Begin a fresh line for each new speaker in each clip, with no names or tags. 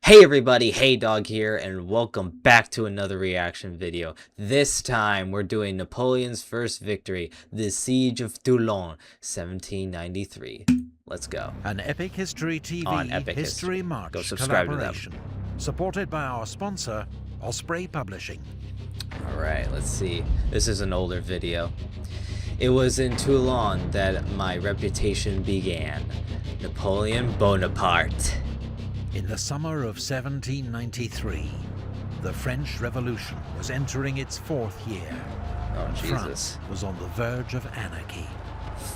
Hey everybody, Haydog here, and welcome back to another reaction video. This time we're doing Napoleon's first victory, the Siege of Toulon, 1793. Let's go.
An Epic History TV
On Epic
History March
Go subscribe to them.
collaboration, supported by our sponsor, Osprey Publishing.
Alright, let's see. This is an older video. It was in Toulon that my reputation began. Napoleon Bonaparte.
In the summer of 1793, the French Revolution was entering its fourth year.
Oh,
and
Jesus.
France was on the verge of anarchy.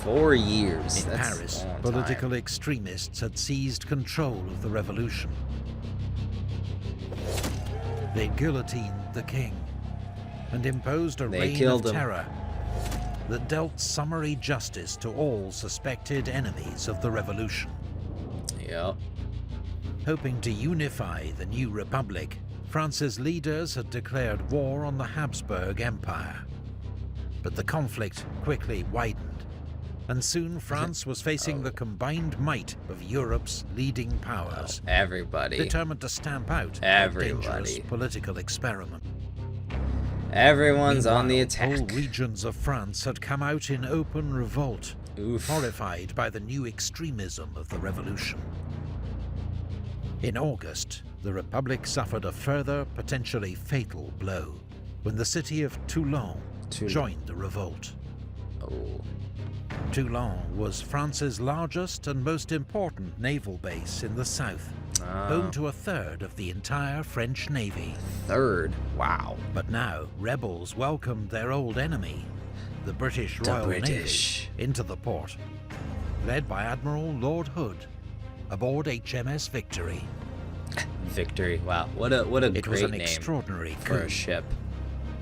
4 years.
In
That's
Paris,
a long
political
time.
extremists had seized control of the revolution. They guillotined the king and imposed a reign of terror that dealt summary justice to all suspected enemies of the revolution.
Yep.
Hoping to unify the new republic, France's leaders had declared war on the Habsburg Empire. But the conflict quickly widened, and soon France was facing the combined might of Europe's leading powers.
Everybody.
Determined to stamp out a dangerous political experiment.
Everyone's on the
Meanwhile,
attack.
whole regions of France had come out in open revolt,
Oof.
horrified by the new extremism of the revolution. In August, the Republic suffered a further, potentially fatal blow when the city of Toulon joined the revolt.
Oh.
Toulon was France's largest and most important naval base in the south, home to a third of the entire French Navy.
Third? Wow.
But now, rebels welcomed their old enemy, the British Royal Navy, into the port, led by Admiral Lord Hood, aboard HMS Victory.
Victory, wow. What a great name.
It was an extraordinary coup.
For a ship.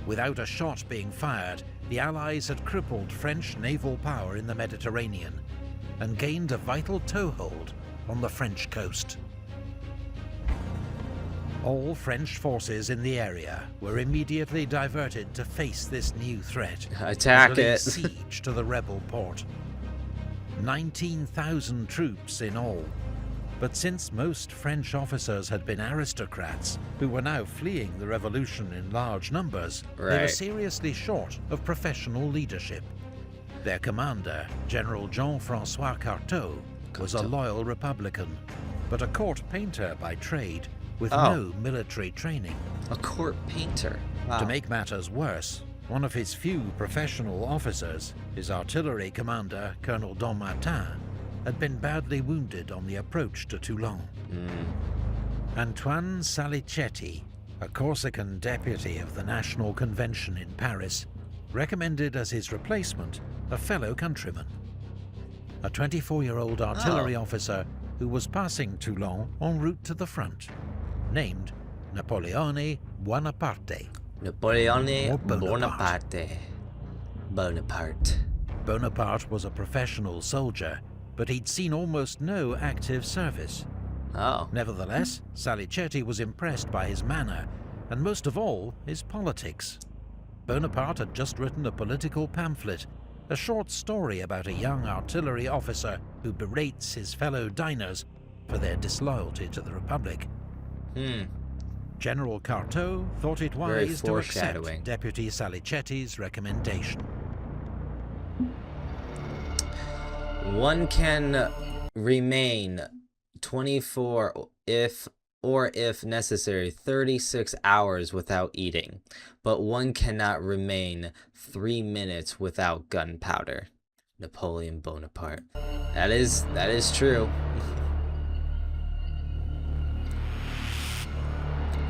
Without a shot being fired, the Allies had crippled French naval power in the Mediterranean and gained a vital toehold on the French coast. All French forces in the area were immediately diverted to face this new threat.
Attack
and lay
it.
siege to the rebel port. 19,000 troops in all. But since most French officers had been aristocrats who were now fleeing the revolution in large numbers, they were seriously short of professional leadership. Their commander, General Jean-François Carteau, was a loyal Republican, but a court painter by trade with no military training.
A court painter? Wow.
To make matters worse, one of his few professional officers, his artillery commander, Colonel Martin, had been badly wounded on the approach to Toulon. Antoine Salicetti, a Corsican deputy of the National Convention in Paris, recommended as his replacement a fellow countryman, a 24-year-old artillery officer who was passing Toulon en route to the front, named Napoleon Bonaparte.
Napoleon
Bonaparte.
Bonaparte.
Bonaparte was a professional soldier, but he'd seen almost no active service. Nevertheless, Salicetti was impressed by his manner, and most of all, his politics. Bonaparte had just written a political pamphlet, a short story about a young artillery officer who berates his fellow diners for their disloyalty to the Republic. General Carteau thought it wise to accept Deputy Salicetti's recommendation.
One can remain 24 if necessary 36 hours without eating, but one cannot remain 3 minutes without gunpowder. Napoleon Bonaparte. That is true.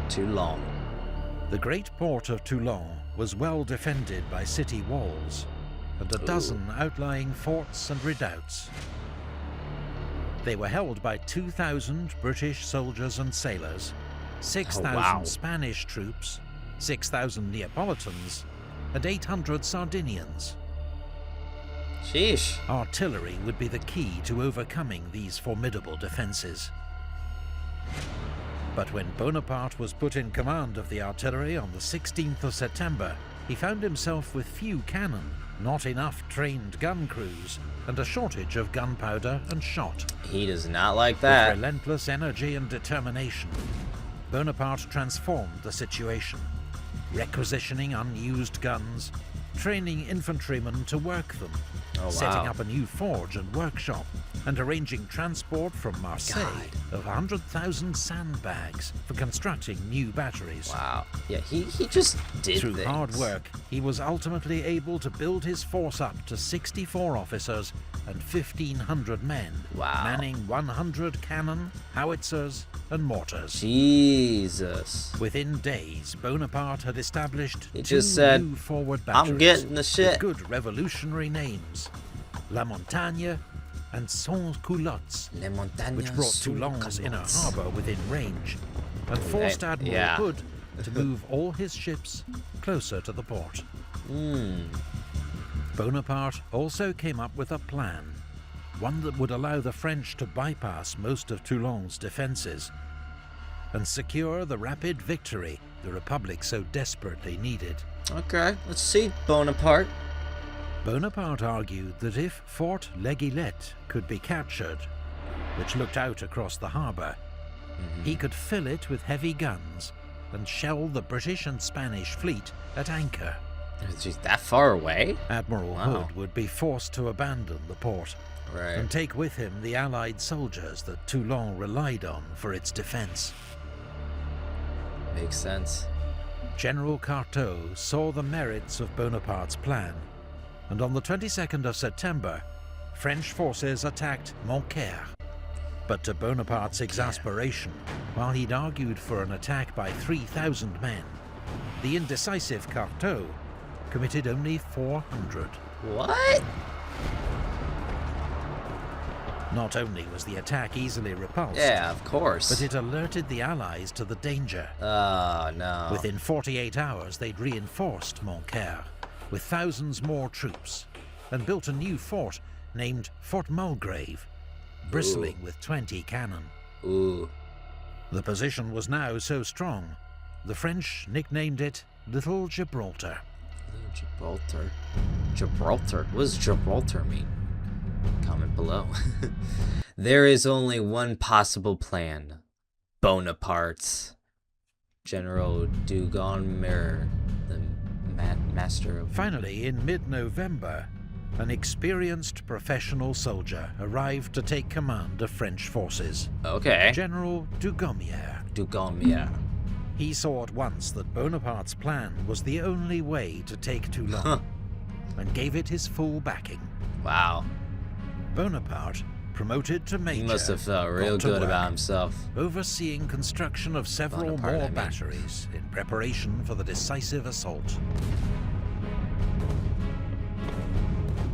Toulon.
The great port of Toulon was well defended by city walls and a dozen outlying forts and redoubts. They were held by 2,000 British soldiers and sailors, 6,000 Spanish troops, 6,000 Neapolitans, and 800 Sardinians.
Sheesh.
Artillery would be the key to overcoming these formidable defences. But when Bonaparte was put in command of the artillery on the 16th of September, he found himself with few cannon, not enough trained gun crews, and a shortage of gunpowder and shot.
He does not like that.
With relentless energy and determination, Bonaparte transformed the situation, requisitioning unused guns, training infantrymen to work them, setting up a new forge and workshop, and arranging transport from Marseille of 100,000 sandbags for constructing new batteries.
Wow. Yeah, he just did
Through
things.
hard work, he was ultimately able to build his force up to 64 officers and 1,500 men, manning 100 cannon, howitzers, and mortars.
Jesus.
Within days, Bonaparte had established
two
new forward batteries.
I'm getting the shit.
With good revolutionary names, La Montagne and Sans Culottes, which brought Toulon's inner harbour within range, and forced Admiral Hood to move all his ships closer to the port. Bonaparte also came up with a plan, one that would allow the French to bypass most of Toulon's defences and secure the rapid victory the Republic so desperately needed.
Okay, let's see, Bonaparte.
Bonaparte argued that if Fort L'Aiguillette could be captured, which looked out across the harbour, he could fill it with heavy guns and shell the British and Spanish fleet at anchor.
It's that far away?
Admiral Hood would be forced to abandon the port and take with him the Allied soldiers that Toulon relied on for its defence.
Makes sense.
General Carteau saw the merits of Bonaparte's plan, and on the 22nd of September, French forces attacked Montcaire. But to Bonaparte's exasperation, while he'd argued for an attack by 3,000 men, the indecisive Carteau committed only 400.
What?
Not only was the attack easily repulsed,
yeah, of course,
but it alerted the Allies to the danger.
Oh, no.
Within 48 hours, they'd reinforced Montcaire with thousands more troops and built a new fort named Fort Mulgrave, bristling with 20 cannon. The position was now so strong, the French nicknamed it Little Gibraltar.
Little Gibraltar. Gibraltar? What does Gibraltar mean? Comment below. There is only one possible plan. Bonaparte's. General Dugommier, the master of...
Finally, in mid-November, an experienced professional soldier arrived to take command of French forces.
Okay.
General Dugommier.
Dugommier.
He saw at once that Bonaparte's plan was the only way to take Toulon, and gave it his full backing.
Wow.
Bonaparte, promoted to major,
he must have felt real good about himself.
Overseeing construction of several more batteries in preparation for the decisive assault.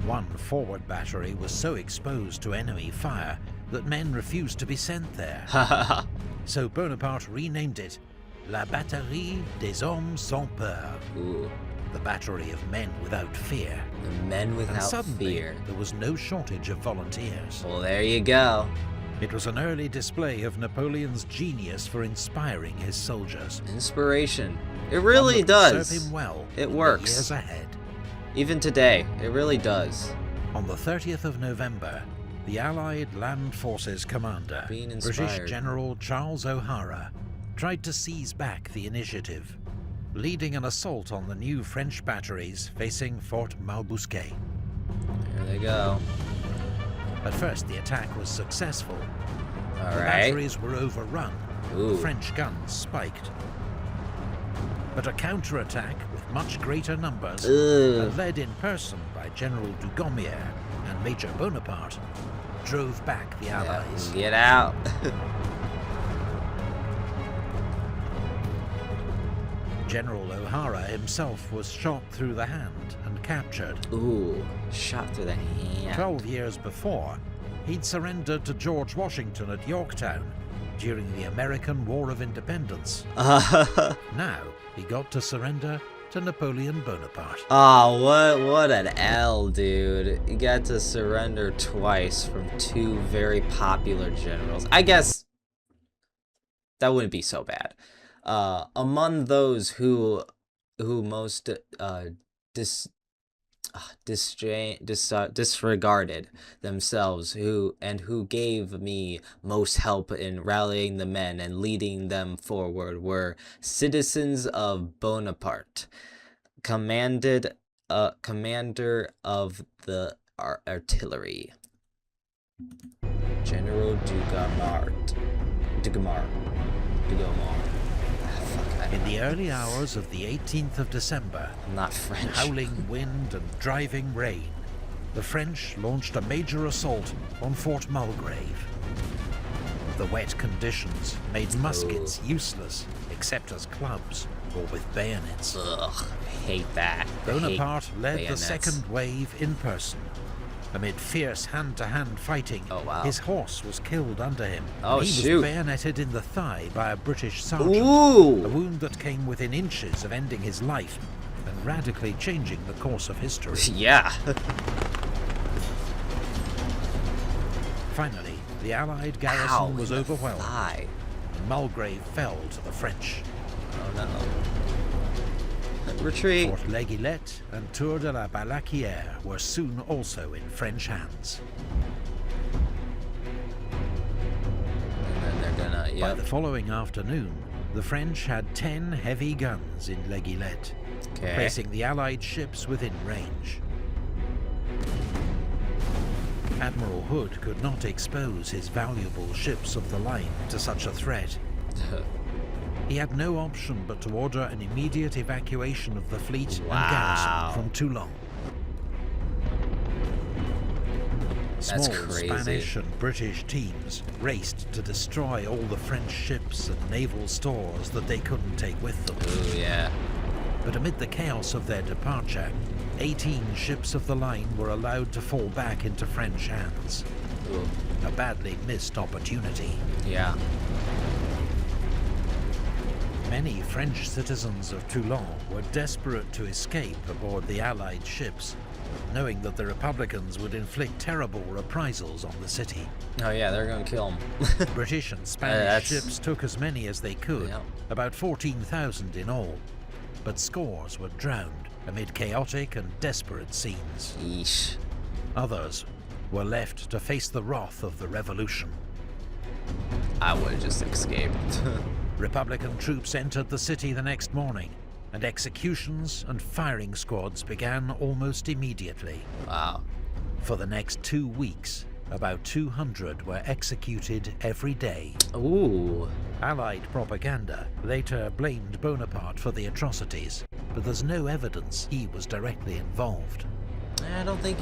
One forward battery was so exposed to enemy fire that men refused to be sent there. So Bonaparte renamed it La Batterie des Hommes Sans Peur. The battery of men without fear.
The men without fear.
There was no shortage of volunteers.
Well, there you go.
It was an early display of Napoleon's genius for inspiring his soldiers.
Inspiration. It really does.
Serve him well.
It works.
Years ahead.
Even today, it really does.
On the 30th of November, the Allied Land Forces commander, British General Charles O'Hara, tried to seize back the initiative, leading an assault on the new French batteries facing Fort Malbousquet.
Here they go.
At first, the attack was successful.
All
the
right.
batteries were overrun. The French guns spiked. But a counterattack with much greater numbers, and led in person by General Dugommier and Major Bonaparte, drove back the Allies.
Get out.
General O'Hara himself was shot through the hand and captured.
Shot through the hand.
12 years before, he'd surrendered to George Washington at Yorktown during the American War of Independence. Now, he got to surrender to Napoleon Bonaparte.
Oh, what an L, dude. He got to surrender twice from two very popular generals. I guess that wouldn't be so bad. Among those who most dis disregarded themselves, who gave me most help in rallying the men and leading them forward, were citizens of Bonaparte, commander of the artillery, General Dugomar.
In the early hours of the 18th of December,
I'm not French.
Howling wind and driving rain, the French launched a major assault on Fort Mulgrave. The wet conditions made muskets useless, except as clubs or with bayonets.
Ugh, I hate that.
Bonaparte led the second wave in person. Amid fierce hand-to-hand fighting, his horse was killed under him. He was bayoneted in the thigh by a British sergeant, a wound that came within inches of ending his life and radically changing the course of history.
Yeah.
Finally, the Allied garrison was overwhelmed, and Mulgrave fell to the French.
Oh no. Retreat.
Fort L'Aiguillette and Tour de la Balaquière were soon also in French hands.
And then they're gonna,
By the following afternoon, the French had 10 heavy guns in L'Aiguillette, placing the Allied ships within range. Admiral Hood could not expose his valuable ships of the line to such a threat. He had no option but to order an immediate evacuation of the fleet and garrison from Toulon. Small Spanish and British teams raced to destroy all the French ships and naval stores that they couldn't take with them.
Ooh, yeah.
But amid the chaos of their departure, 18 ships of the line were allowed to fall back into French hands.
Ooh.
A badly missed opportunity.
Yeah.
Many French citizens of Toulon were desperate to escape aboard the Allied ships, knowing that the Republicans would inflict terrible reprisals on the city.
Oh yeah, they're gonna kill them.
British and Spanish ships took as many as they could, about 14,000 in all, but scores were drowned amid chaotic and desperate scenes.
Yeesh.
Others were left to face the wrath of the revolution.
I would have just escaped.
Republican troops entered the city the next morning, and executions and firing squads began almost immediately.
Wow.
For the next 2 weeks, about 200 were executed every day.
Ooh.
Allied propaganda later blamed Bonaparte for the atrocities, but there's no evidence he was directly involved.
I don't think,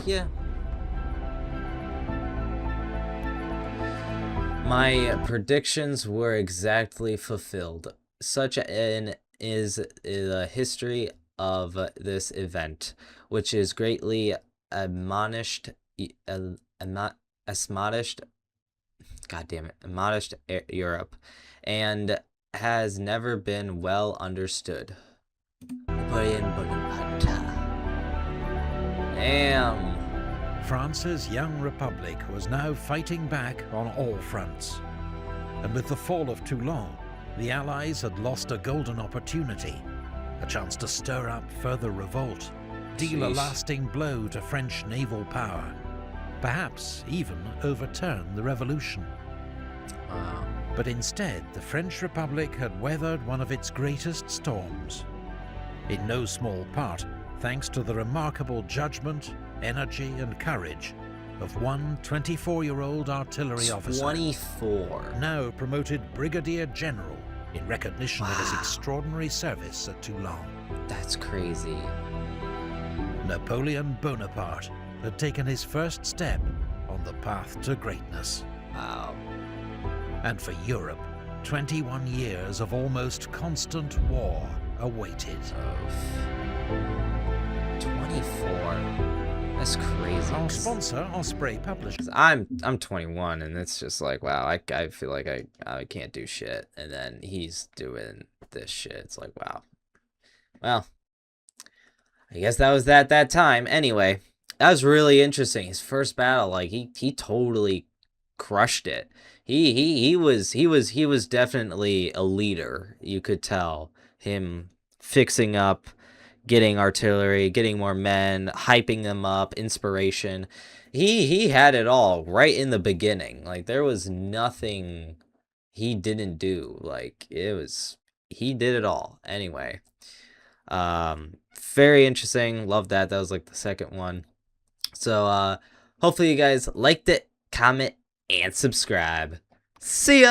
My predictions were exactly fulfilled. Such is the history of this event, which is greatly admonished Europe, and has never been well understood. Napoleon Bonaparte. Damn.
France's young republic was now fighting back on all fronts. And with the fall of Toulon, the Allies had lost a golden opportunity, a chance to stir up further revolt, deal a lasting blow to French naval power, perhaps even overturn the revolution.
Wow.
But instead, the French Republic had weathered one of its greatest storms, in no small part thanks to the remarkable judgment, energy and courage of one 24-year-old artillery officer.
24.
Now promoted Brigadier General in recognition of his extraordinary service at Toulon.
That's crazy.
Napoleon Bonaparte had taken his first step on the path to greatness.
Wow.
And for Europe, 21 years of almost constant war awaited.
24. That's crazy.
Our sponsor, Osprey Publishers.
I'm 21, and it's just like, wow, I feel like I can't do shit, and then he's doing this shit. It's like, wow. Well, I guess that was that time. Anyway, that was really interesting. His first battle, like he totally crushed it. He was definitely a leader. You could tell him fixing up getting artillery, getting more men, hyping them up, inspiration. He had it all right in the beginning. Like, there was nothing he didn't do. Like, he did it all. Anyway, very interesting. Love that. That was like the second one. So hopefully you guys liked it, comment, and subscribe. See ya!